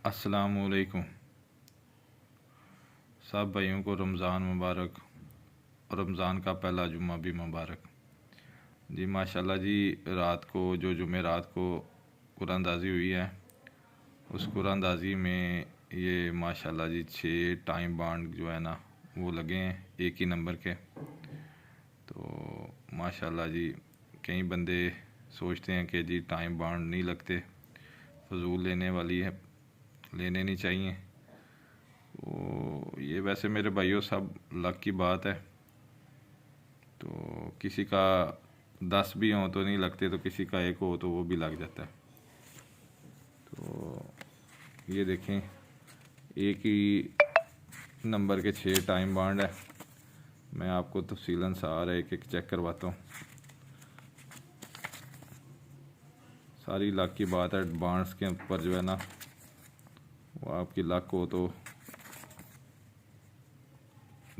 अस्सलामुअलैकुम। सब भाइयों को रमज़ान मुबारक और रमज़ान का पहला जुम्मा भी मुबारक जी। माशाल्लाह जी, रात को जो जुमे रात को कुरानदाजी हुई है, उस कुरानदाजी में ये माशाल्लाह जी 6 टाइम बांड जो है ना वो लगे हैं एक ही नंबर के। तो माशाल्लाह जी, कई बंदे सोचते हैं कि जी टाइम बांड नहीं लगते, फजूल लेने वाली है, लेने नहीं चाहिए। तो ये वैसे मेरे भाइयों सब लक की बात है। तो किसी का 10 भी हो तो नहीं लगते, तो किसी का एक हो तो वो भी लग जाता है। तो ये देखें, एक ही नंबर के 6 टाइम बांड है। मैं आपको तफसीलन सारा एक एक चेक करवाता हूँ। सारी लक की बात है। बांड्स के ऊपर जो है ना वो आपकी लक हो तो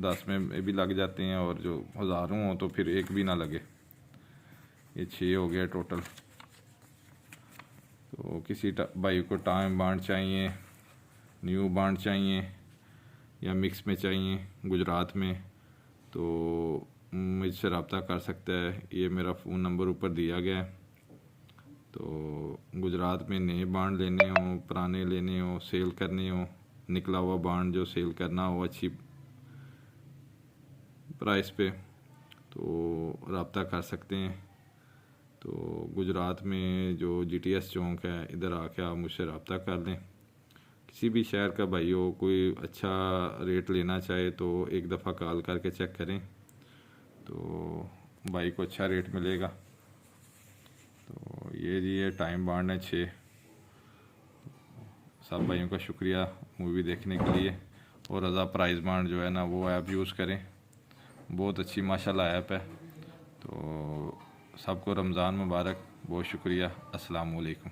10 में भी लग जाते हैं, और जो हज़ारों हो तो फिर एक भी ना लगे। ये 6 हो गया टोटल। तो किसी भाई को टाइम बांड चाहिए, न्यू बांड चाहिए या मिक्स में चाहिए गुजरात में, तो मुझसे रब्ता कर सकता है। ये मेरा फ़ोन नंबर ऊपर दिया गया है। तो गुजरात में नए बांड लेने हो, पुराने लेने हो, सेल करने हो, निकला हुआ बांड जो सेल करना हो अच्छी प्राइस पे, तो रब्ता कर सकते हैं। तो गुजरात में जो GTS चौक है, इधर आके आप मुझसे रब्ता कर लें। किसी भी शहर का भाई हो, कोई अच्छा रेट लेना चाहे तो एक दफ़ा कॉल करके चेक करें, तो भाई को अच्छा रेट मिलेगा। तो ये जी ये टाइम बांड है 6। सब भाइयों का शुक्रिया मूवी देखने के लिए। और रज़ा प्राइस बांड जो है ना वो ऐप यूज़ करें, बहुत अच्छी माशाल्लाह ऐप है। तो सबको रमज़ान मुबारक, बहुत शुक्रिया। अस्सलाम वालेकुम।